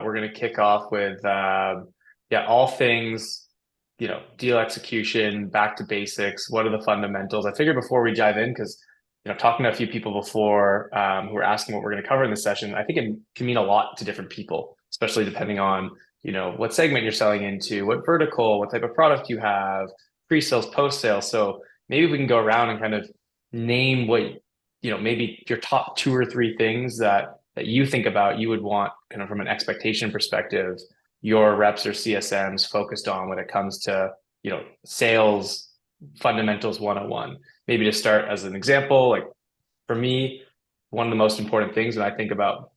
we're going to kick off with, all things, deal execution, back to basics. What are the fundamentals? I figured before we dive in, because, talking to a few people before who were asking what we're going to cover in this session, I think it can mean a lot to different people, especially depending on, what segment you're selling into, what vertical, what type of product you have, pre-sales, post-sales. So maybe we can go around and kind of name what, maybe your top two or three things that you think about you would want kind of from an expectation perspective, your reps or CSMs focused on when it comes to, sales fundamentals 101. Maybe to start as an example, like for me, one of the most important things when I think about,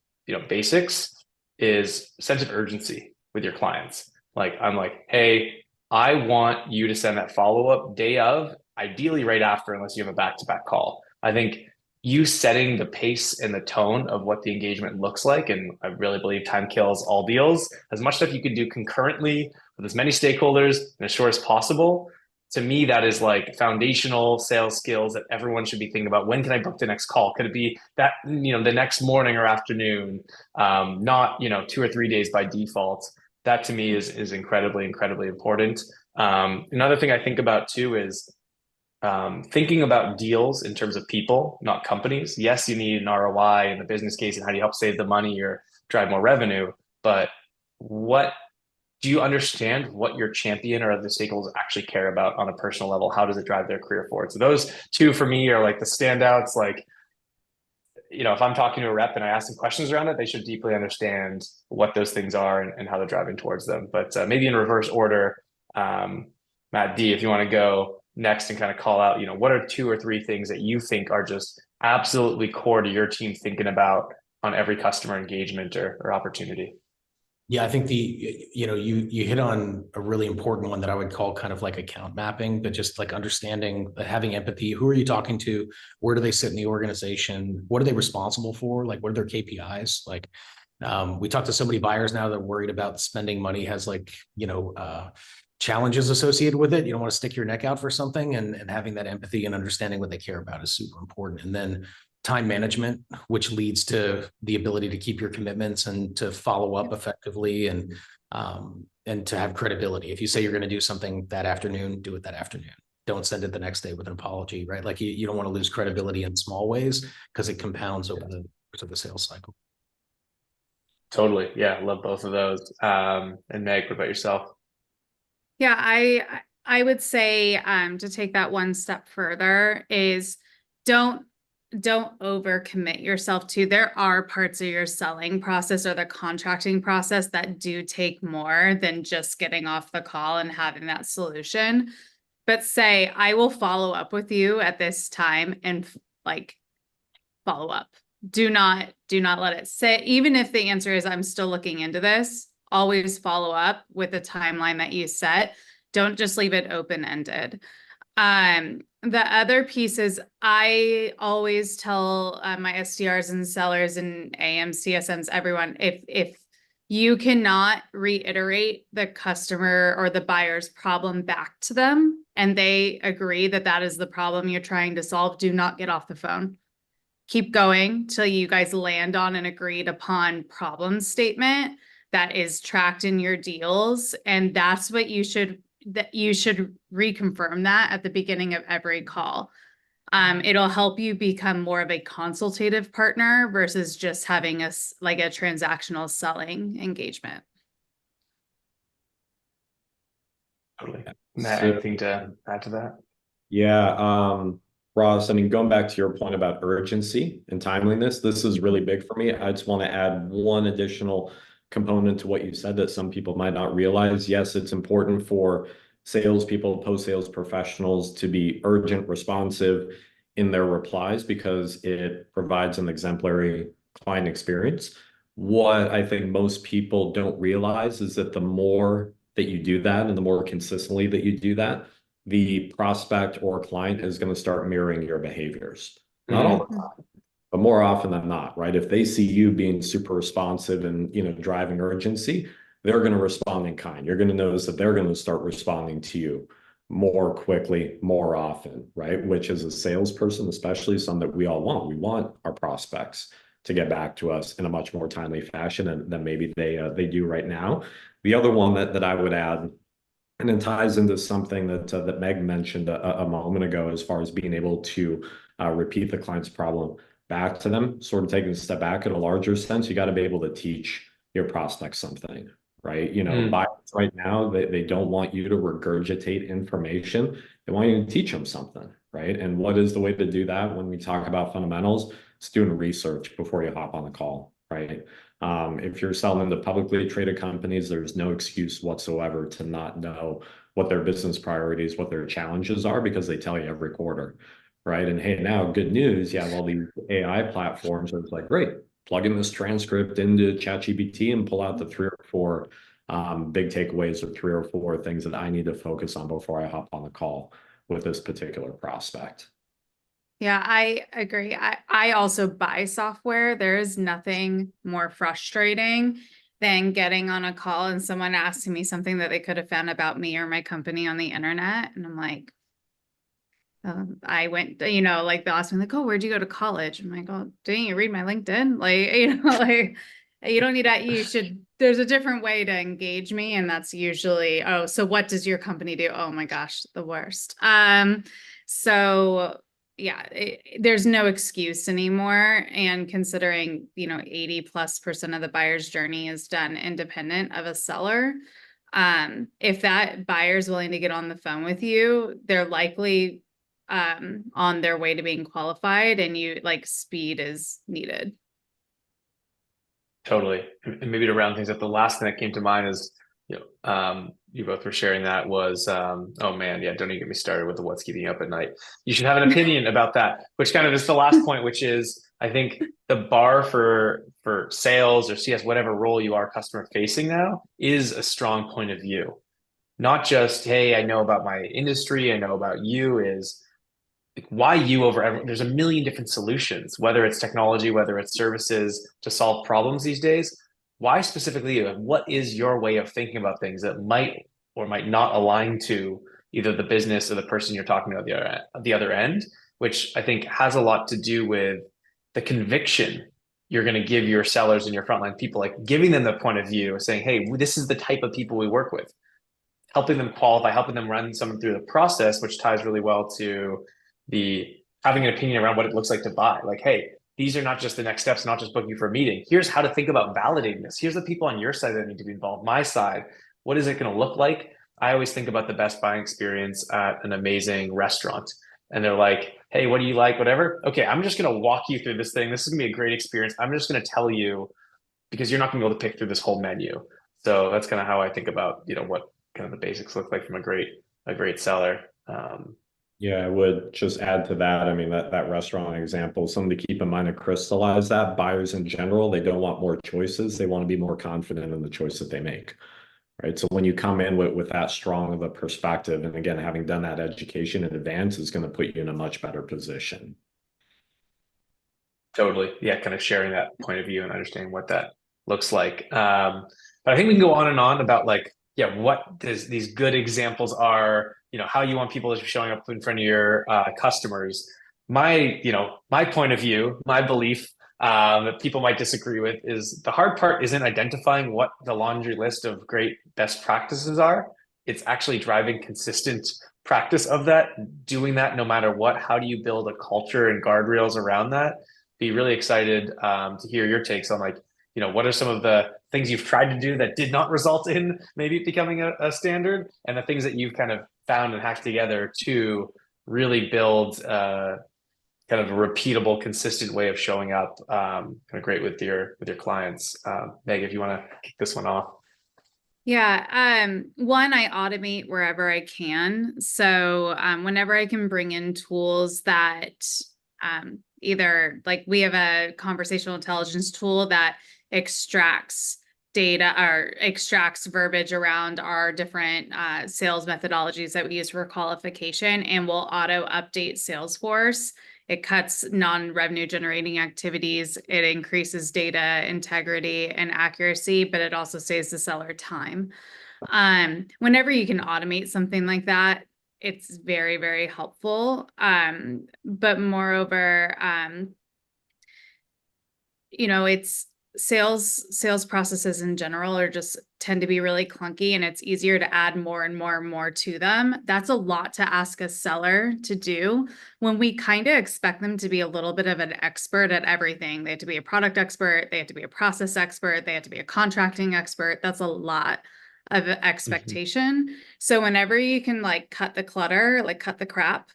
basics is sense of urgency with your clients. Like I'm like, hey, I want you to send that follow-up day of, ideally right after, unless you have a back-to-back call. I think you setting the pace and the tone of what the engagement looks like, and I really believe time kills all deals. As much stuff you can do concurrently with as many stakeholders and as short as possible, to me, that is like foundational sales skills that everyone should be thinking about. When can I book the next call? Could it be that, the next morning or afternoon? Not, 2 or 3 days by default. That to me is incredibly, incredibly important. Another thing I think about too is thinking about deals in terms of people, not companies. Yes, you need an ROI and the business case and how do you help save the money or drive more revenue, but what do you understand what your champion or the stakeholders actually care about on a personal level? How does it drive their career forward? So those two for me are like the standouts. Like, if I'm talking to a rep and I ask them questions around it, they should deeply understand what those things are and how they're driving towards them. But maybe in reverse order, Matt D, if you want to go next and kind of call out, what are 2 or 3 things that you think are just absolutely core to your team thinking about on every customer engagement or opportunity? Yeah, I think you hit on a really important one that I would call kind of like account mapping, but just like understanding, having empathy. Who are you talking to? Where do they sit in the organization? What are they responsible for? Like, what are their KPIs? Like, we talk to so many buyers now that are worried about spending money has challenges associated with it. You don't want to stick your neck out for something, and having that empathy and understanding what they care about is super important. And then time management, which leads to the ability to keep your commitments and to follow up effectively and to have credibility. If you say you're going to do something that afternoon, do it that afternoon. Don't send it the next day with an apology, right? Like you don't want to lose credibility in small ways because it compounds over the sales cycle. Totally. Yeah. I love both of those. And Meg, what about yourself? Yeah, I would say to take that one step further is don't overcommit yourself to. There are parts of your selling process or the contracting process that do take more than just getting off the call and having that solution. But say, I will follow up with you at this time and follow up. Do not let it sit. Even if the answer is I'm still looking into this, always follow up with the timeline that you set. Don't just leave it open-ended. The other piece is I always tell my SDRs and sellers and AMs, CSMs, everyone, if you cannot reiterate the customer or the buyer's problem back to them and they agree that that is the problem you're trying to solve, do not get off the phone. Keep going till you guys land on an agreed upon problem statement that is tracked in your deals. And that's what you should reconfirm that at the beginning of every call. It'll help you become more of a consultative partner versus just having a transactional selling engagement. Totally. Matt, anything to add to that? Yeah, Ross, I mean, going back to your point about urgency and timeliness, this is really big for me. I just want to add one additional component to what you said that some people might not realize. Yes, it's important for salespeople, post-sales professionals to be urgent, responsive in their replies because it provides an exemplary client experience. What I think most people don't realize is that the more that you do that and the more consistently that you do that, the prospect or client is going to start mirroring your behaviors. Not all the time, but more often than not, right? If they see you being super responsive and, driving urgency, they're going to respond in kind. You're going to notice that they're going to start responding to you more quickly, more often, right? Which as a salesperson, especially something that we all want. We want our prospects to get back to us in a much more timely fashion than maybe they do right now. The other one that I would add, and it ties into something that Meg mentioned a moment ago, as far as being able to repeat the client's problem back to them, sort of taking a step back in a larger sense. You got to be able to teach your prospects something, right? You know, buyers right now, they don't want you to regurgitate information. They want you to teach them something, right? And what is the way to do that when we talk about fundamentals? It's doing research before you hop on the call, right? If you're selling to publicly traded companies, there's no excuse whatsoever to not know what their business priorities, what their challenges are, because they tell you every quarter, right? And hey, now good news, you have all these AI platforms. It's like, great, plug in this transcript into ChatGPT and pull out the 3 or 4 big takeaways, or 3 or 4 things that I need to focus on before I hop on the call with this particular prospect. Yeah, I agree. I also buy software. There is nothing more frustrating than getting on a call and someone asking me something that they could have found about me or my company on the internet. And I'm like, I went, like they'll ask me like, oh, where'd you go to college? I'm like, oh, didn't you read my LinkedIn? Like, like you don't need that. There's a different way to engage me. And that's usually, oh, so what does your company do? Oh my gosh, the worst. So yeah, there's no excuse anymore. And considering, 80+% of the buyer's journey is done independent of a seller. If that buyer is willing to get on the phone with you, they're likely on their way to being qualified, and speed is needed. Totally. And maybe to round things up, the last thing that came to mind is, you both were sharing that was, oh man, yeah, don't even get me started with the what's keeping you up at night. You should have an opinion about that, which kind of is the last point, which is, I think the bar for sales or CS, whatever role you are customer facing now, is a strong point of view. Not just, hey, I know about my industry, I know about you, is like, why you over everyone? There's a million different solutions, whether it's technology, whether it's services to solve problems these days. Why specifically you? What is your way of thinking about things that might or might not align to either the business or the person you're talking to at the other end, which I think has a lot to do with the conviction you're going to give your sellers and your frontline people, like giving them the point of view, saying, hey, this is the type of people we work with, helping them qualify, helping them run someone through the process, which ties really well to the having an opinion around what it looks like to buy. Like, hey, these are not just the next steps, not just booking you for a meeting. Here's how to think about validating this. Here's the people on your side that need to be involved. My side, what is it going to look like? I always think about the best buying experience at an amazing restaurant. And they're like, hey, what do you like? Whatever. Okay, I'm just going to walk you through this thing. This is going to be a great experience. I'm just going to tell you, because you're not going to be able to pick through this whole menu. So that's kind of how I think about, what kind of the basics look like from a great seller. Yeah, I would just add to that. I mean, that restaurant example, something to keep in mind to crystallize that. Buyers in general, they don't want more choices. They want to be more confident in the choice that they make, right? So when you come in with that strong of a perspective, and again, having done that education in advance is going to put you in a much better position. Totally. Yeah, kind of sharing that point of view and understanding what that looks like. But I think we can go on and on about what these good examples are, how you want people to be showing up in front of your customers. My point of view, my belief that people might disagree with is the hard part isn't identifying what the laundry list of great best practices are. It's actually driving consistent practice of that, doing that no matter what. How do you build a culture and guardrails around that? Be really excited to hear your takes on what are some of the things you've tried to do that did not result in maybe becoming a standard, and the things that you've kind of found and hacked together to really build kind of a repeatable, consistent way of showing up kind of great with your clients. Meg, if you want to kick this one off. Yeah. One, I automate wherever I can. So whenever I can bring in tools that either we have a conversational intelligence tool that extracts data or extracts verbiage around our different sales methodologies that we use for qualification, and will auto update Salesforce. It cuts non-revenue generating activities. It increases data integrity and accuracy, but it also saves the seller time. Whenever you can automate something like that, it's very, very helpful. But moreover, it's sales processes in general are just tend to be really clunky, and it's easier to add more and more and more to them. That's a lot to ask a seller to do when we kind of expect them to be a little bit of an expert at everything. They have to be a product expert, they have to be a process expert, they have to be a contracting expert. That's a lot of expectation. So whenever you can like cut the clutter, like cut the crap,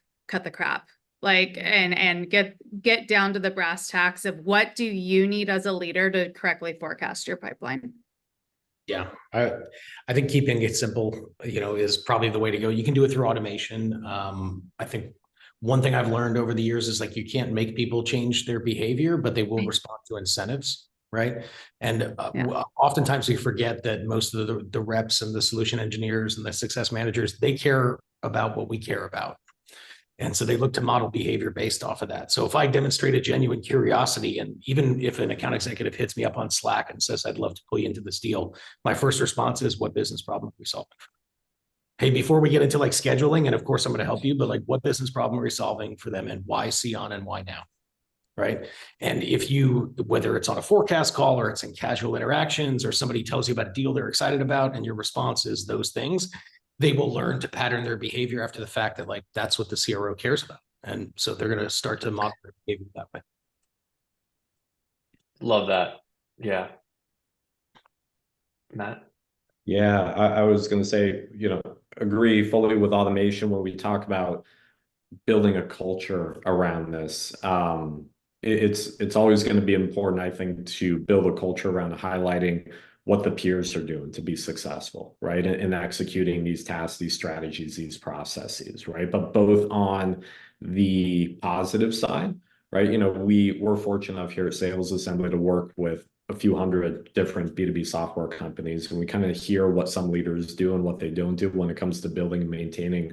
like and get down to the brass tacks of what do you need as a leader to correctly forecast your pipeline. Yeah, I think keeping it simple, is probably the way to go. You can do it through automation. I think one thing I've learned over the years is like you can't make people change their behavior, but they will respond to incentives, right? And oftentimes we forget that most of the reps and the solution engineers and the success managers, they care about what we care about. And so they look to model behavior based off of that. So if I demonstrate a genuine curiosity, and even if an account executive hits me up on Slack and says, I'd love to pull you into this deal, my first response is, what business problem are we solving? Hey, before we get into like scheduling, and of course I'm going to help you, but like what business problem are we solving for them, and why Sion and why now? Right. And if you, whether it's on a forecast call or it's in casual interactions or somebody tells you about a deal they're excited about and your response is those things, they will learn to pattern their behavior after the fact that like, that's what the CRO cares about. And so they're going to start to model their behavior that way. Love that. Yeah. Matt? Yeah, I was going to say, agree fully with automation when we talk about building a culture around this. It's always going to be important, I think, to build a culture around highlighting what the peers are doing to be successful, right? And executing these tasks, these strategies, these processes, right? But both on the positive side, right? We're fortunate enough here at Sales Assembly to work with a few hundred different B2B software companies, and we kind of hear what some leaders do and what they don't do when it comes to building and maintaining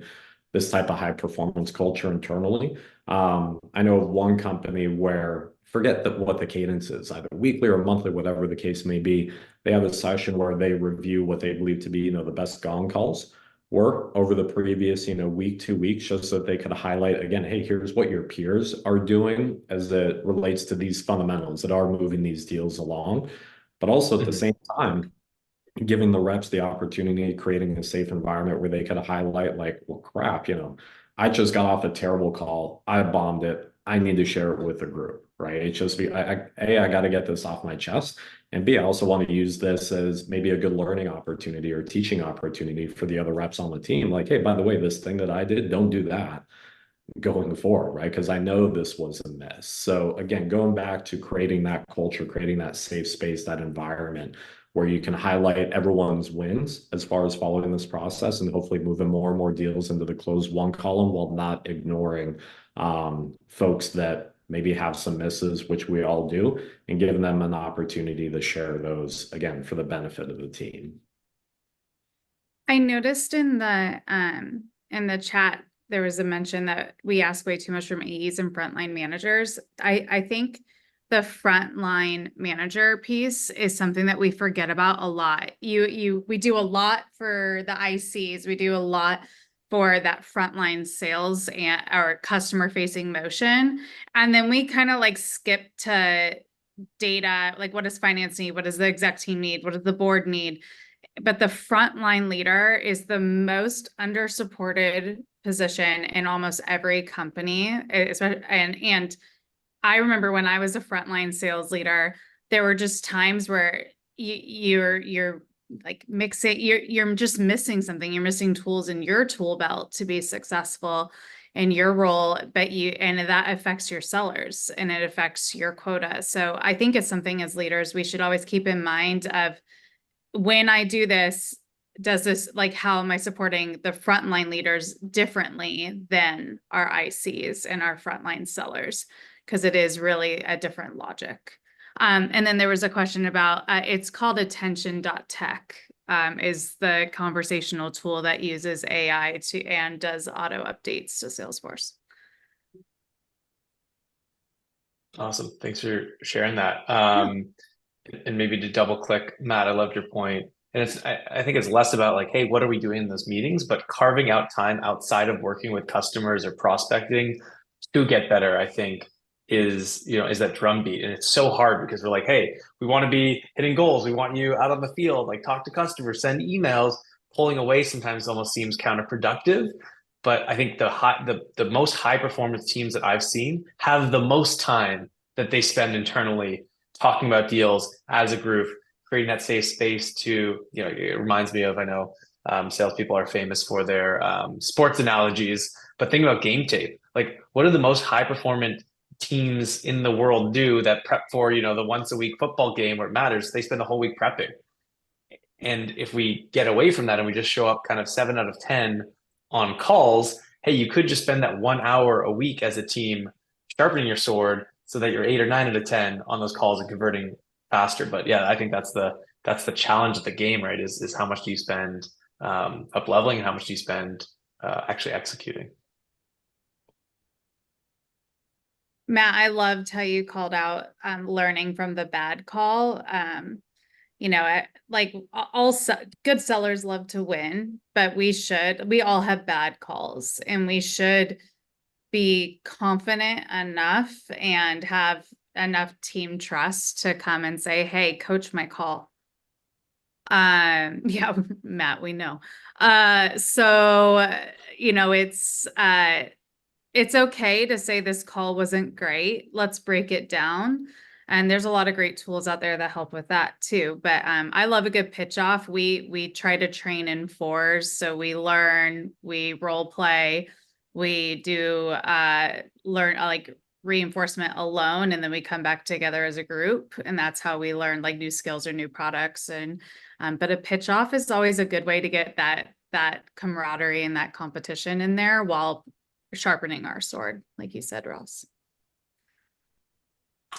this type of high performance culture internally. I know of one company where, forget what the cadence is, either weekly or monthly, whatever the case may be, they have a session where they review what they believe to be, the best gong calls were over the previous, week, 2 weeks, just so that they could highlight again, hey, here's what your peers are doing as it relates to these fundamentals that are moving these deals along. But also at the same time, giving the reps the opportunity, creating a safe environment where they could highlight like, well, crap, I just got off a terrible call. I bombed it. I need to share it with the group, right? It's just I got to get this off my chest. And B, I also want to use this as maybe a good learning opportunity or teaching opportunity for the other reps on the team. Like, hey, by the way, this thing that I did, don't do that going forward, right? Because I know this was a miss. So again, going back to creating that culture, creating that safe space, that environment where you can highlight everyone's wins as far as following this process and hopefully moving more and more deals into the closed won column while not ignoring folks that maybe have some misses, which we all do, and giving them an opportunity to share those, again, for the benefit of the team. I noticed in the chat, there was a mention that we ask way too much from AEs and frontline managers. I think the frontline manager piece is something that we forget about a lot. We do a lot for the ICs. We do a lot for that frontline sales and our customer facing motion. And then we kind of like skip to data, like what does finance need? What does the exec team need? What does the board need? But the frontline leader is the most under-supported position in almost every company. And I remember when I was a frontline sales leader, there were just times where you're like mixing, you're just missing something. You're missing tools in your tool belt to be successful in your role, and that affects your sellers and it affects your quota. So I think it's something as leaders, we should always keep in mind of, when I do this, does this, like, how am I supporting the frontline leaders differently than our ICs and our frontline sellers? Because it is really a different logic. And then there was a question about, it's called attention.tech, is the conversational tool that uses AI and does auto updates to Salesforce. Awesome. Thanks for sharing that. And maybe to double click, Matt, I loved your point. And I think it's less about like, hey, what are we doing in those meetings, but carving out time outside of working with customers or prospecting to get better, I think is, is that drumbeat. And it's so hard because we're like, hey, we want to be hitting goals. We want you out on the field, like talk to customers, send emails. Pulling away sometimes almost seems counterproductive. But I think the most high performance teams that I've seen have the most time that they spend internally talking about deals as a group, creating that safe space to, it reminds me of, I know salespeople are famous for their sports analogies, but think about game tape. Like, what do the most high performant teams in the world do that prep for, the once a week football game where it matters? They spend the whole week prepping. And if we get away from that and we just show up kind of 7 out of 10 on calls, hey, you could just spend that 1 hour a week as a team sharpening your sword so that you're 8 or 9 out of 10 on those calls and converting faster. But yeah, I think that's the challenge of the game, right? Is how much do you spend up leveling and how much do you spend actually executing? Matt, I loved how you called out learning from the bad call. Like good sellers love to win, but we all have bad calls, and we should be confident enough and have enough team trust to come and say, hey, coach my call. Yeah, Matt, we know. It's okay to say this call wasn't great. Let's break it down. And there's a lot of great tools out there that help with that too. But I love a good pitch off. We try to train in 4s. So we learn, we role play, we do learn like reinforcement alone, and then we come back together as a group. And that's how we learn like new skills or new products. And but a pitch off is always a good way to get that camaraderie and that competition in there while sharpening our sword, like you said, Ross.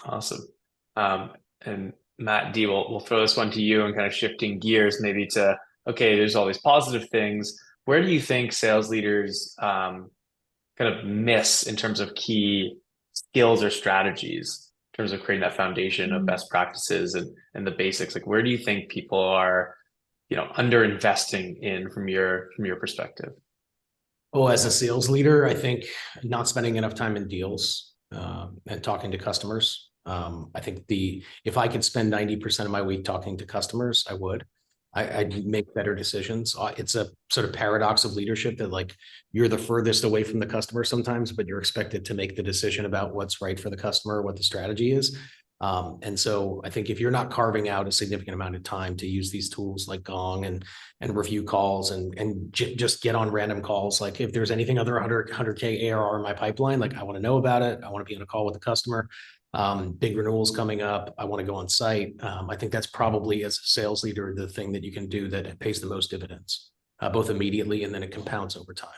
Awesome. And Matt D, we'll throw this one to you and kind of shifting gears maybe to, okay, there's all these positive things. Where do you think sales leaders kind of miss in terms of key skills or strategies in terms of creating that foundation of best practices and the basics? Like, where do you think people are, under investing in from your perspective? Oh, as a sales leader, I think not spending enough time in deals and talking to customers. I think if I could spend 90% of my week talking to customers, I would. I'd make better decisions. It's a sort of paradox of leadership that like you're the furthest away from the customer sometimes, but you're expected to make the decision about what's right for the customer, what the strategy is. And so I think if you're not carving out a significant amount of time to use these tools like Gong and review calls and just get on random calls, like if there's anything other 100K ARR in my pipeline, like I want to know about it. I want to be on a call with the customer. Big renewals coming up. I want to go on site. I think that's probably, as a sales leader, the thing that you can do that pays the most dividends, both immediately and then it compounds over time.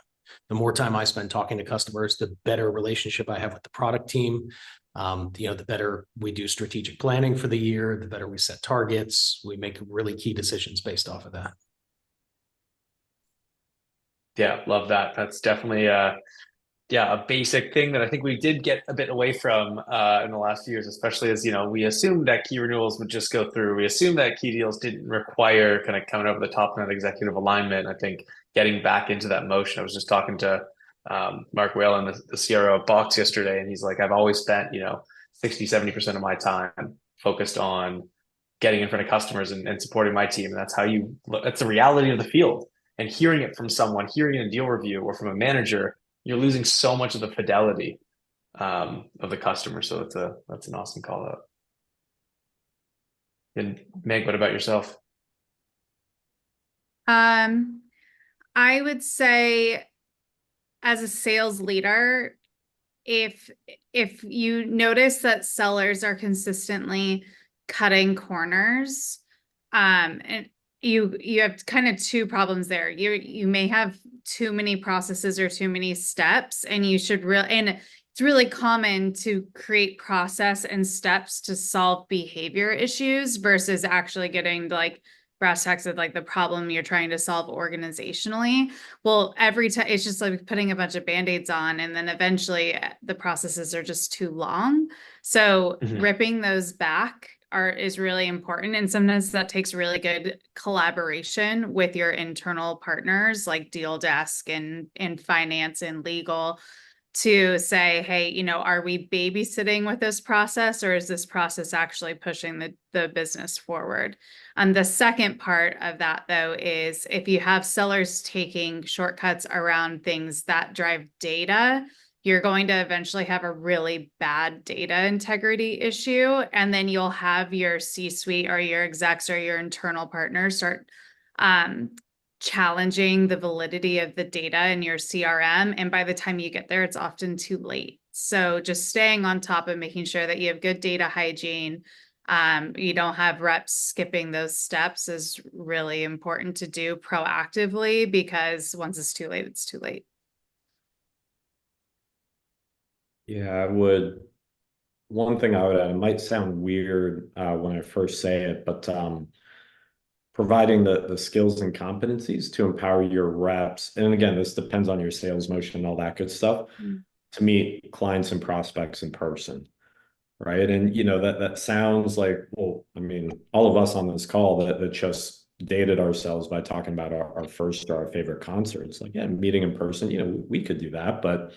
The more time I spend talking to customers, the better relationship I have with the product team. The better we do strategic planning for the year, the better we set targets. We make really key decisions based off of that. Yeah, love that. That's definitely a basic thing that I think we did get a bit away from in the last few years, especially as, we assumed that key renewals would just go through. We assumed that key deals didn't require kind of coming over the top of executive alignment. I think getting back into that motion, I was just talking to Mark Whalen, the CRO of Box yesterday, and he's like, I've always spent, 60-70% of my time focused on getting in front of customers and supporting my team. And that's the reality of the field. And hearing it from someone, hearing a deal review or from a manager, you're losing so much of the fidelity of the customer. So that's an awesome call out. And Meg, what about yourself? I would say as a sales leader, if you notice that sellers are consistently cutting corners, and you have kind of 2 problems there. You may have too many processes or too many steps, and you should and it's really common to create process and steps to solve behavior issues versus actually getting like brass tacks of like the problem you're trying to solve organizationally. Well, every time it's just like putting a bunch of band-aids on, and then eventually the processes are just too long. So ripping those back is really important. And sometimes that takes really good collaboration with your internal partners like deal desk and finance and legal to say, hey, are we babysitting with this process, or is this process actually pushing the business forward? And the second part of that, though, is if you have sellers taking shortcuts around things that drive data, you're going to eventually have a really bad data integrity issue. And then you'll have your C-suite or your execs or your internal partners start challenging the validity of the data in your CRM. And by the time you get there, it's often too late. So just staying on top of making sure that you have good data hygiene, you don't have reps skipping those steps is really important to do proactively, because once it's too late, it's too late. Yeah, one thing I would add, it might sound weird when I first say it, but providing the skills and competencies to empower your reps. And again, this depends on your sales motion and all that good stuff, to meet clients and prospects in person. Right. And that sounds like, well, I mean, all of us on this call that just dated ourselves by talking about our first or our favorite concerts. Like, yeah, meeting in person, we could do that, but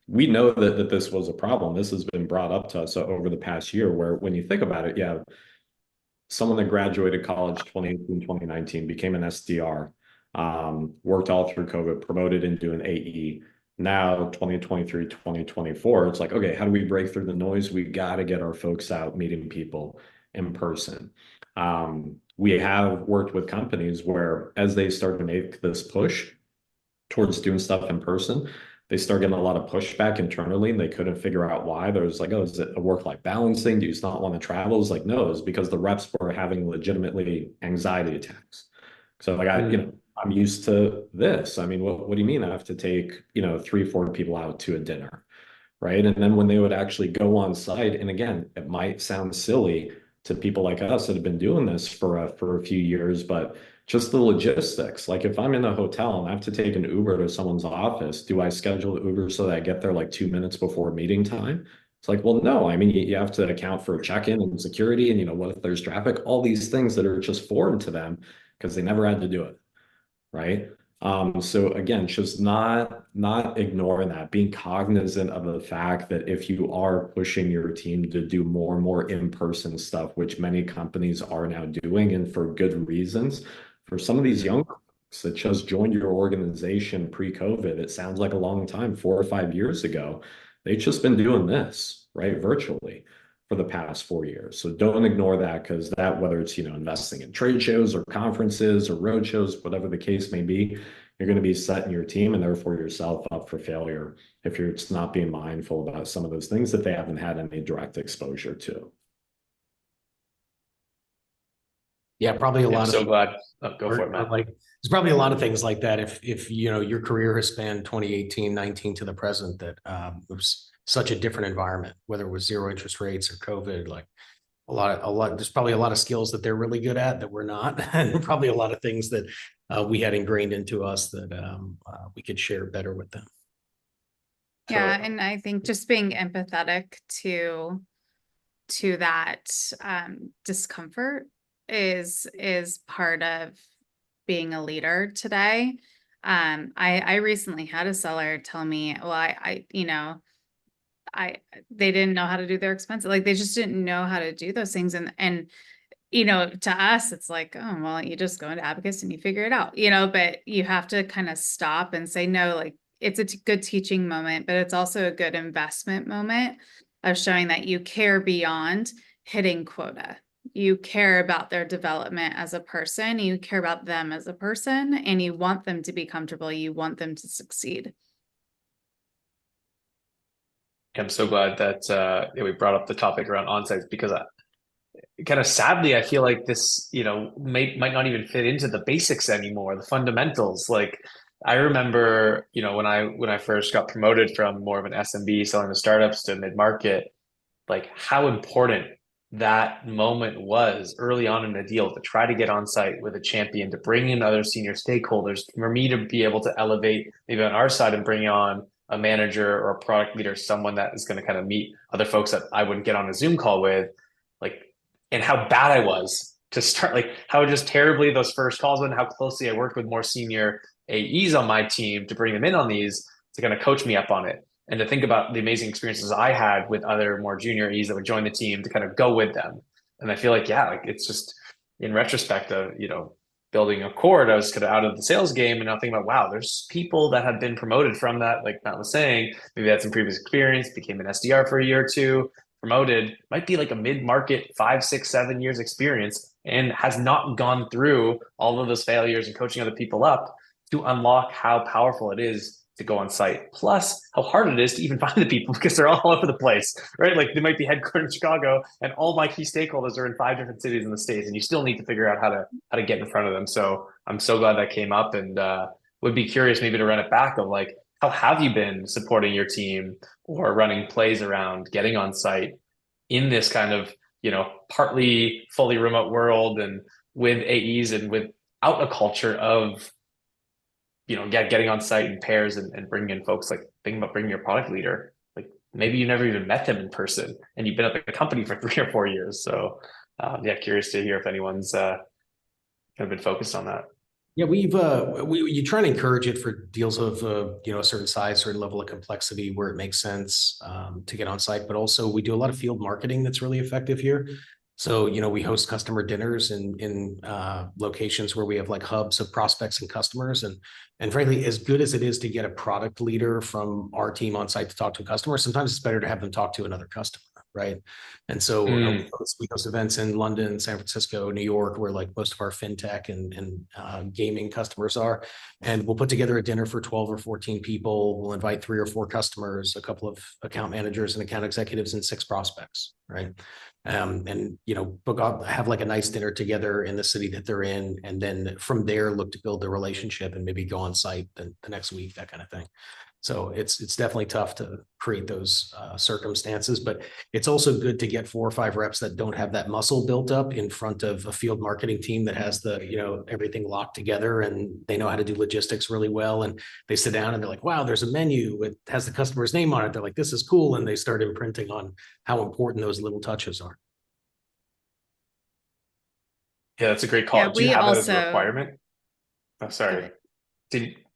we know that this was a problem. This has been brought up to us over the past year, where when you think about it, yeah, someone that graduated college 2018, 2019, became an SDR, worked all through COVID, promoted into an AE. Now, 2023, 2024, it's like, okay, how do we break through the noise? We got to get our folks out meeting people in person. We have worked with companies where, as they start to make this push towards doing stuff in person, they start getting a lot of pushback internally, and they couldn't figure out why. There was like, oh, is it a work-life balance thing? Do you just not want to travel? It's like, no, it's because the reps were having legitimately anxiety attacks. So like, I'm used to this. I mean, what do you mean I have to take, 3-4 people out to a dinner, right? And then when they would actually go on site, and again, it might sound silly to people like us that have been doing this for a few years, but just the logistics. Like, if I'm in a hotel and I have to take an Uber to someone's office, do I schedule the Uber so that I get there like 2 minutes before meeting time? It's like, well, no. I mean, you have to account for check-in and security, and what if there's traffic? All these things that are just foreign to them because they never had to do it, right? So again, just not ignoring that, being cognizant of the fact that if you are pushing your team to do more and more in-person stuff, which many companies are now doing, and for good reasons, for some of these young folks that just joined your organization pre-COVID, it sounds like a long time, 4 or 5 years ago, they've just been doing this, right, virtually for the past 4 years. So don't ignore that, because that, whether it's, investing in trade shows or conferences or road shows, whatever the case may be, you're going to be setting your team and therefore yourself up for failure if you're just not being mindful about some of those things that they haven't had any direct exposure to. Yeah, probably a lot I'm of so glad. Oh, go for it, Matt. like there's probably a lot of things like that. If your career has spanned 2018, 19 to the present, that it was such a different environment, whether it was zero interest rates or COVID, like there's probably a lot of skills that they're really good at that we're not, and probably a lot of things that we had ingrained into us that we could share better with them. Yeah, Totally. and I think just being empathetic to that discomfort is part of being a leader today. I recently had a seller tell me, well, they didn't know how to do their expenses. Like, they just didn't know how to do those things. And to us, it's like, oh, well, you just go into Abacus and you figure it out, but you have to kind of stop and say, no, like, it's a good teaching moment, but it's also a good investment moment of showing that you care beyond hitting quota. You care about their development as a person, you care about them as a person, and you want them to be comfortable. You want them to succeed. I'm so glad that we brought up the topic around onsites, because kind of sadly, I feel like this, might not even fit into the basics anymore, the fundamentals. Like, I remember, when I first got promoted from more of an SMB selling to startups to mid-market, like how important that moment was early on in the deal to try to get on site with a champion, to bring in other senior stakeholders, for me to be able to elevate maybe on our side and bring on a manager or a product leader, someone that is going to kind of meet other folks that I wouldn't get on a Zoom call with, like, and how bad I was to start, like how just terribly those first calls went, how closely I worked with more senior AEs on my team to bring them in on these to kind of coach me up on it. and to think about the amazing experiences I had with other more junior E's that would join the team to kind of go with them. And I feel like, yeah, like it's just in retrospect of, building a cord, I was kind of out of the sales game and now thinking about, wow, there's people that have been promoted from that, like Matt was saying, maybe had some previous experience, became an SDR for a year or two, promoted, might be like a mid-market 5, 6, 7 years experience and has not gone through all of those failures and coaching other people up to unlock how powerful it is to go on site. Plus, how hard it is to even find the people because they're all over the place, right? Like they might be headquartered in Chicago, and all my key stakeholders are in 5 different cities in the states, and you still need to figure out how to get in front of them. So I'm so glad that came up, and would be curious maybe to run it back of like, how have you been supporting your team or running plays around getting on site in this kind of partly fully remote world and with AEs and without a culture of getting on site in pairs and bringing in folks, like thinking about bringing your product leader. Like maybe you never even met them in person and you've been at the company for 3 or 4 years. So curious to hear if anyone's kind of been focused on that. Yeah, you try to encourage it for deals of a certain size, certain level of complexity where it makes sense to get on site. But also we do a lot of field marketing that's really effective here. So, we host customer dinners in locations where we have like hubs of prospects and customers. And frankly, as good as it is to get a product leader from our team on site to talk to a customer, sometimes it's better to have them talk to another customer, right? And so we host events in London, San Francisco, New York, where like most of our fintech and gaming customers are. And we'll put together a dinner for 12 or 14 people. We'll invite 3 or 4 customers, a couple of account managers and account executives, and 6 prospects, right? Have like a nice dinner together in the city that they're in, and then from there look to build the relationship and maybe go on site the next week, that kind of thing. So it's definitely tough to create those circumstances, but it's also good to get 4 or 5 reps that don't have that muscle built up in front of a field marketing team that has everything locked together and they know how to do logistics really well. And they sit down and they're like, wow, there's a menu. It has the customer's name on it. They're like, this is cool. And they start imprinting on how important those little touches are. Yeah, that's a great call. Yeah, Do you we have that as a also- requirement? Oh, sorry.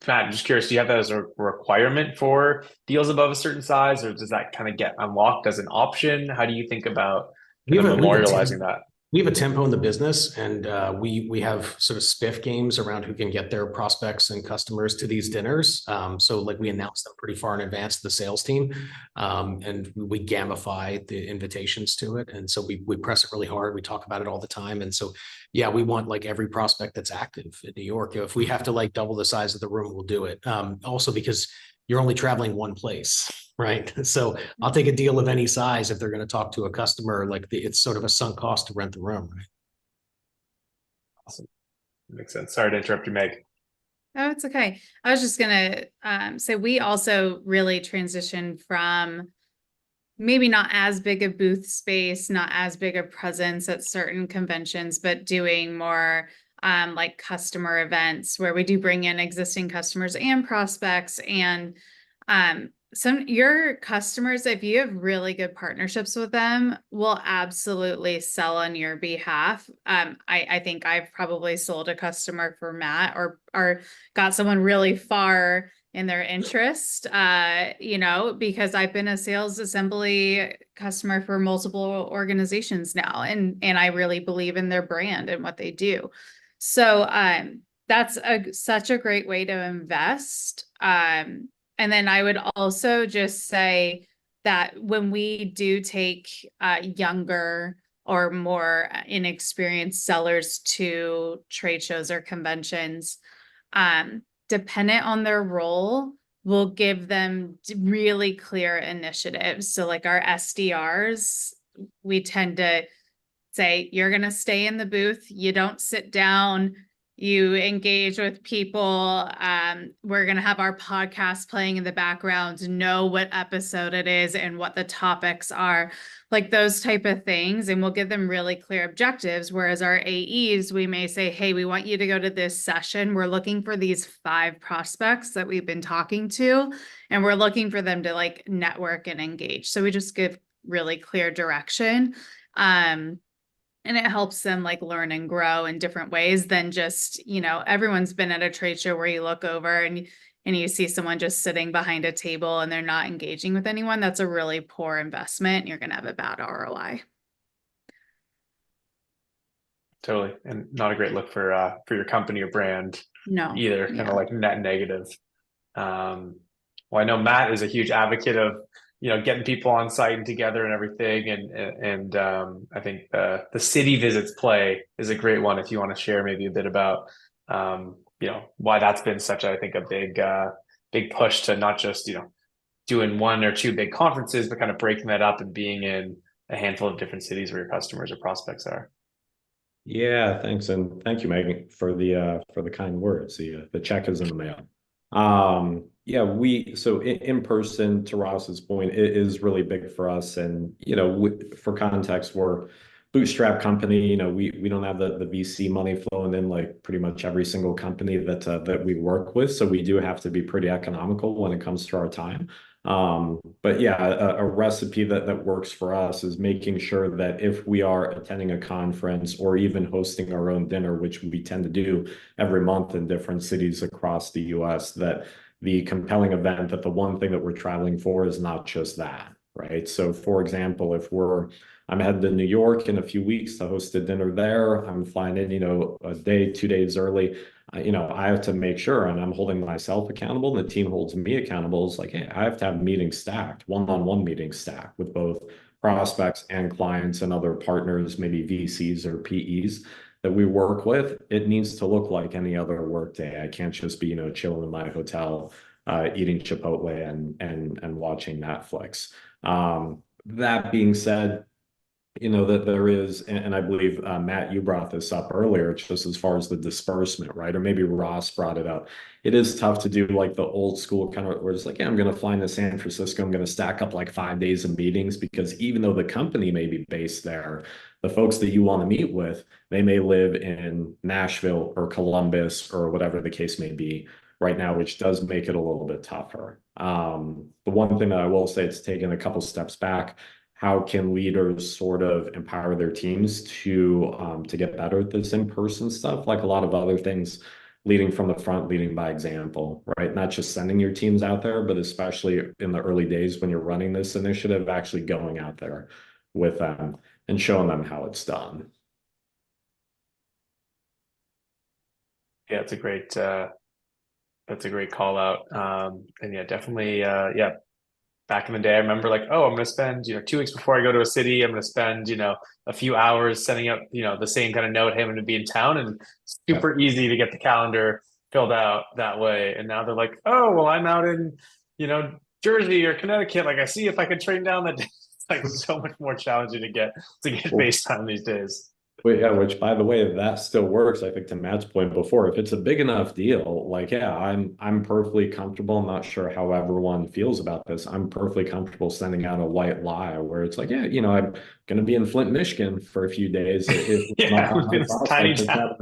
Matt, I'm just curious, do you have that as a requirement for deals above a certain size, or does that kind of get unlocked as an option? How do you think about memorializing that? We have a tempo in the business, and we have sort of spiff games around who can get their prospects and customers to these dinners. So like we announce them pretty far in advance to the sales team, and we gamify the invitations to it. And so we press it really hard. We talk about it all the time. And so, yeah, we want like every prospect that's active in New York. If we have to like double the size of the room, we'll do it. Also because you're only traveling one place, right? So I'll take a deal of any size if they're going to talk to a customer. Like it's sort of a sunk cost to rent the room, right? Awesome. Makes sense. Sorry to interrupt you, Meg. Oh, it's okay. I was just gonna say we also really transitioned from maybe not as big a booth space, not as big a presence at certain conventions, but doing more like customer events where we do bring in existing customers and prospects. And your customers, if you have really good partnerships with them, will absolutely sell on your behalf. I think I've probably sold a customer for Matt or got someone really far in their interest, because I've been a sales assembly customer for multiple organizations now, and I really believe in their brand and what they do. So that's such a great way to invest. And then I would also just say that when we do take younger or more inexperienced sellers to trade shows or conventions, dependent on their role, we'll give them really clear initiatives. So like our SDRs, we tend to say, you're going to stay in the booth. You don't sit down. You engage with people. We're going to have our podcast playing in the background, know what episode it is and what the topics are, like those type of things. And we'll give them really clear objectives. Whereas our AEs, we may say, hey, we want you to go to this session. We're looking for these 5 prospects that we've been talking to, and we're looking for them to like network and engage. So we just give really clear direction. And it helps them like learn and grow in different ways than just, everyone's been at a trade show where you look over and and you see someone just sitting behind a table and they're not engaging with anyone, that's a really poor investment. You're going to have a bad ROI. Totally. And not a great look for your company or brand No. either, kind of like net negative. Well, I know Matt is a huge advocate of, getting people on site and together and everything. And I think the city visits play is a great one if you want to share maybe a bit about, why that's been such, I think, a big push to not just, doing one or two big conferences, but kind of breaking that up and being in a handful of different cities where your customers or prospects are. Yeah, thanks. And thank you, Megan, for the kind words. The check is in the mail. Yeah, so in person, to Ross's point, it is really big for us. And, for context, we're bootstrap company. We don't have the VC money flowing in like pretty much every single company that we work with. So we do have to be pretty economical when it comes to our time. But yeah, a recipe that works for us is making sure that if we are attending a conference or even hosting our own dinner, which we tend to do every month in different cities across the US, that the compelling event, that the one thing that we're traveling for is not just that, right? So for example, I'm headed to New York in a few weeks to host a dinner there. I'm flying in, a day, 2 days early. I have to make sure, and I'm holding myself accountable, and the team holds me accountable. It's like, hey, I have to have meetings stacked, one-on-one meetings stacked with both prospects and clients and other partners, maybe VCs or PEs that we work with. It needs to look like any other work day. I can't just be, chilling in my hotel, eating Chipotle and watching Netflix. That being said, that there is, and I believe, Matt, you brought this up earlier, just as far as the disbursement, right? Or maybe Ross brought it up. It is tough to do like the old school kind of, where it's like, yeah, I'm going to fly into San Francisco. I'm going to stack up like 5 days of meetings, because even though the company may be based there, the folks that you want to meet with, they may live in Nashville or Columbus or whatever the case may be right now, which does make it a little bit tougher. The one thing that I will say, it's taken a couple steps back. How can leaders sort of empower their teams to get better at this in-person stuff? Like a lot of other things, leading from the front, leading by example, right? Not just sending your teams out there, but especially in the early days when you're running this initiative, actually going out there with them and showing them how it's done. Yeah, it's a great that's a great call out. And yeah, definitely, back in the day, I remember like, oh, I'm going to spend, 2 weeks before I go to a city, I'm going to spend, a few hours setting up, the same kind of note, hey, I'm going to be in town, and super easy to get the calendar filled out that way. And now they're like, oh, well, I'm out in, Jersey or Connecticut. Like, I see if I can train down that day. It's like so much more challenging to get FaceTime these days. Well, yeah, which by the way, that still works. I think to Matt's point before, if it's a big enough deal, like, yeah, I'm perfectly comfortable. I'm not sure how everyone feels about this. I'm perfectly comfortable sending out a white lie where it's like, yeah, I'm going to be in Flint, Michigan for a few days. Yeah, it's tiny town.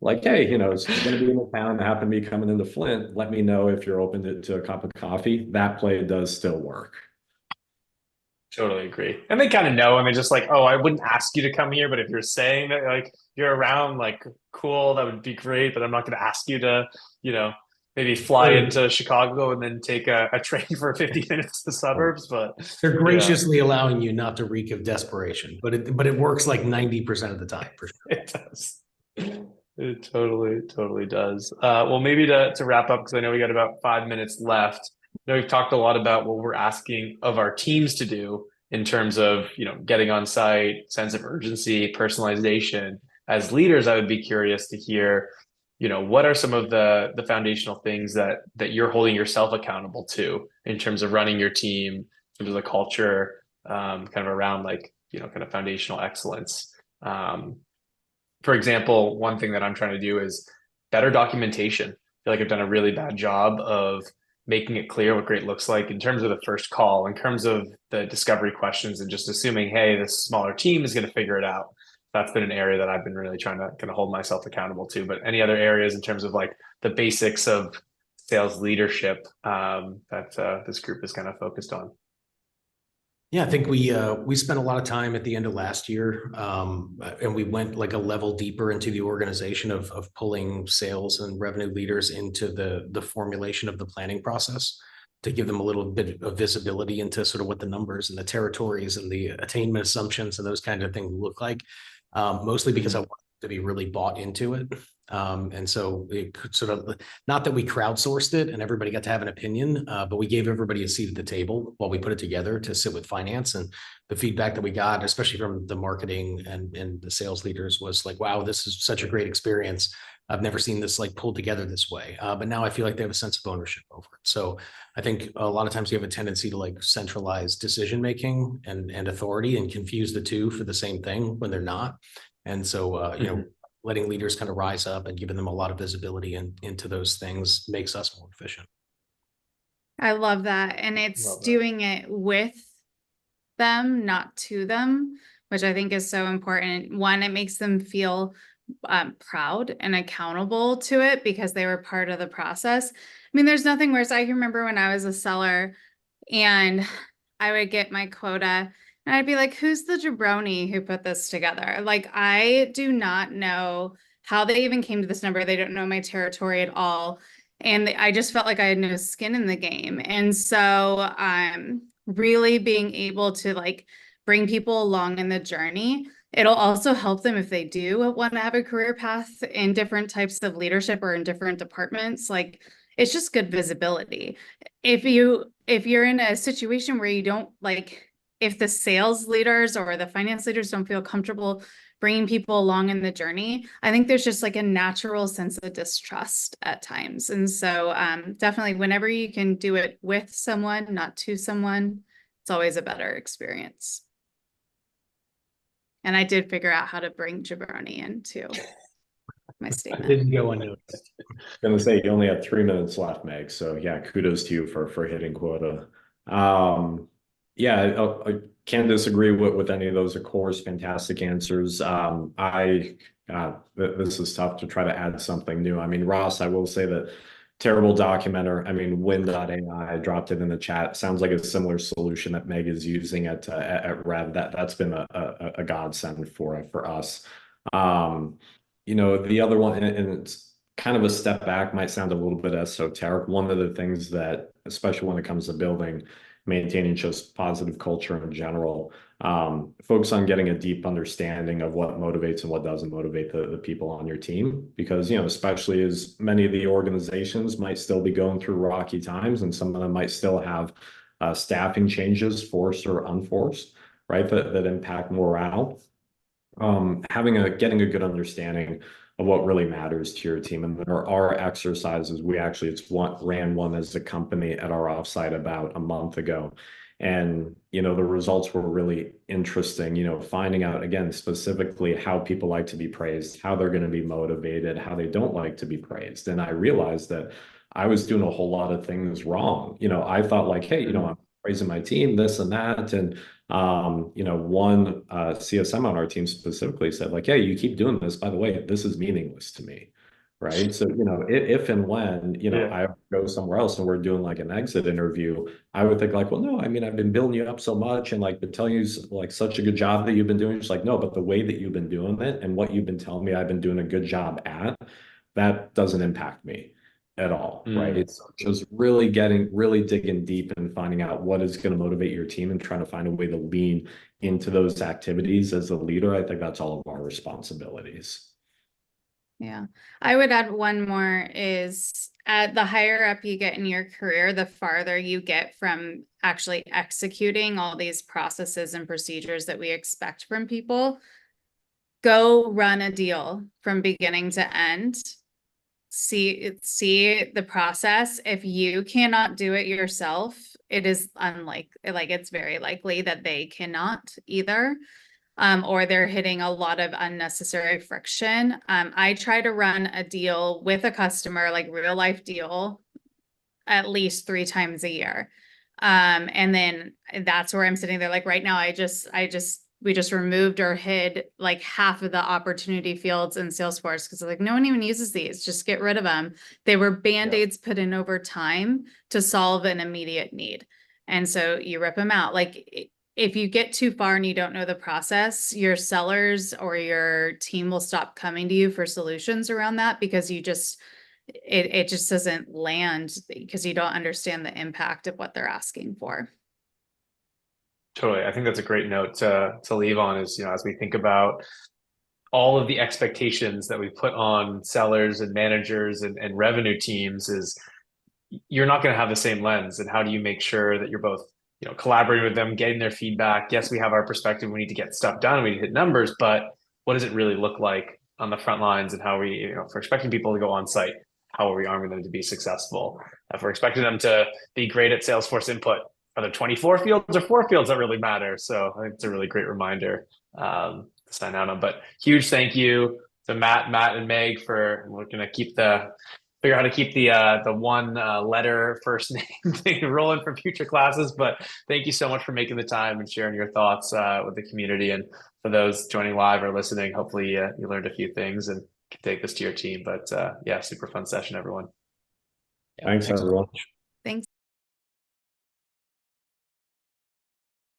Like, hey, so you're going to be in the town, happen to be coming into Flint. Let me know if you're open to a cup of coffee. That play does still work. Totally agree. And they kind of know, and they're just like, oh, I wouldn't ask you to come here, but if you're saying that like you're around, like, cool, that would be great, but I'm not going to ask you to, maybe fly into Chicago and then take a train for 50 minutes to the suburbs. But they're graciously allowing you not to reek of desperation, but it works like 90% of the time, for sure. It does. It totally does. Well, maybe to wrap up, because I know we got about 5 minutes left. We've talked a lot about what we're asking of our teams to do in terms of, getting on site, sense of urgency, personalization. As leaders, I would be curious to hear, what are some of the foundational things that you're holding yourself accountable to in terms of running your team, in terms of the culture, kind of around like, kind of foundational excellence. For example, one thing that I'm trying to do is better documentation. I feel like I've done a really bad job of making it clear what great looks like in terms of the first call, in terms of the discovery questions, and just assuming, hey, this smaller team is going to figure it out. That's been an area that I've been really trying to kind of hold myself accountable to. But any other areas in terms of like the basics of sales leadership that this group is kind of focused on? Yeah, I think we spent a lot of time at the end of last year, and we went like a level deeper into the organization of pulling sales and revenue leaders into the formulation of the planning process to give them a little bit of visibility into sort of what the numbers and the territories and the attainment assumptions and those kind of things look like. Mostly because I want to be really bought into it. And so it could sort of, not that we crowdsourced it and everybody got to have an opinion, but we gave everybody a seat at the table while we put it together to sit with finance. And the feedback that we got, especially from the marketing and the sales leaders, was like, wow, this is such a great experience. I've never seen this like pulled together this way. But now I feel like they have a sense of ownership over it. So I think a lot of times you have a tendency to like centralize decision-making and authority and confuse the two for the same thing when they're not. And so, you know, letting leaders kind of rise up and giving them a lot of visibility into those things makes us more efficient. I love that. And it's Love that. doing it with them, not to them, which I think is so important. One, it makes them feel proud and accountable to it because they were part of the process. I mean, there's nothing worse. I can remember when I was a seller and I would get my quota and I'd be like, who's the jabroni who put this together? Like, I do not know how they even came to this number. They don't know my territory at all. And I just felt like I had no skin in the game. And so really being able to like bring people along in the journey. It'll also help them if they do want to have a career path in different types of leadership or in different departments. Like, it's just good visibility. If you're in a situation where you don't like, if the sales leaders or the finance leaders don't feel comfortable bringing people along in the journey, I think there's just like a natural sense of distrust at times. And so definitely whenever you can do it with someone, not to someone, it's always a better experience. And I did figure out how to bring jabroni into my statement. Didn't go unnoticed. Gonna say you only have 3 minutes left, Meg. So yeah, kudos to you for hitting quota. Yeah, I can't disagree with any of those. Of course, fantastic answers. This is tough to try to add something new. I mean, Ross, I will say that terrible documenter. I mean, Win.ai, I dropped it in the chat. Sounds like a similar solution that Meg is using at Rev. That's been a godsend for us. You know, the other one, and it's kind of a step back, might sound a little bit esoteric. One of the things that, especially when it comes to building, maintaining just positive culture in general, focus on getting a deep understanding of what motivates and what doesn't motivate the people on your team. Because, you know, especially as many of the organizations might still be going through rocky times and some of them might still have staffing changes, forced or unforced, right, that impact morale. Getting a good understanding of what really matters to your team. And there are exercises. We actually ran one as a company at our offsite about a month ago. And, you know, the results were really interesting, you know, finding out again, specifically how people like to be praised, how they're going to be motivated, how they don't like to be praised. And I realized that I was doing a whole lot of things wrong. You know, I thought like, hey, you know, I'm praising my team, this and that. And you know, one CSM on our team specifically said like, hey, you keep doing this, by the way, this is meaningless to me, right? So, you know, if and when, you know, I go somewhere else and we're doing like an exit interview, I would think like, well, no, I mean, I've been building you up so much and like been telling you like such a good job that you've been doing. It's like, no, but the way that you've been doing it and what you've been telling me I've been doing a good job at, that doesn't impact me at all, right? So just really digging deep and finding out what is going to motivate your team and trying to find a way to lean into those activities as a leader. I think that's all of our responsibilities. Yeah, I would add one more is at the higher up you get in your career, the farther you get from actually executing all these processes and procedures that we expect from people. Go run a deal from beginning to end. See the process. If you cannot do it yourself, it is it's very likely that they cannot either. Or they're hitting a lot of unnecessary friction. I try to run a deal with a customer, like real life deal, at least 3 times a year. And then that's where I'm sitting there. Like right now, we just removed or hid like half of the opportunity fields in Salesforce because like no one even uses these. Just get rid of them. They were band-aids put in over time to solve an immediate need. And so you rip them out. Like if you get too far and you don't know the process, your sellers or your team will stop coming to you for solutions around that because it just doesn't land because you don't understand the impact of what they're asking for. Totally. I think that's a great note to leave on is, as we think about all of the expectations that we put on sellers and managers and revenue teams, is you're not going to have the same lens. And how do you make sure that you're both, collaborating with them, getting their feedback? Yes, we have our perspective. We need to get stuff done. We need to hit numbers, but what does it really look like on the front lines? And how are we, if we're expecting people to go on site, how are we arming them to be successful? If we're expecting them to be great at Salesforce input, are there 24 fields or 4 fields that really matter? So I think it's a really great reminder to sign out on. But huge thank you to Matt, and Meg we're going to figure out how to keep the one letter first name thing rolling for future classes. But thank you so much for making the time and sharing your thoughts with the community. And for those joining live or listening, hopefully you learned a few things and can take this to your team. But yeah, super fun session, everyone. Thanks, everyone.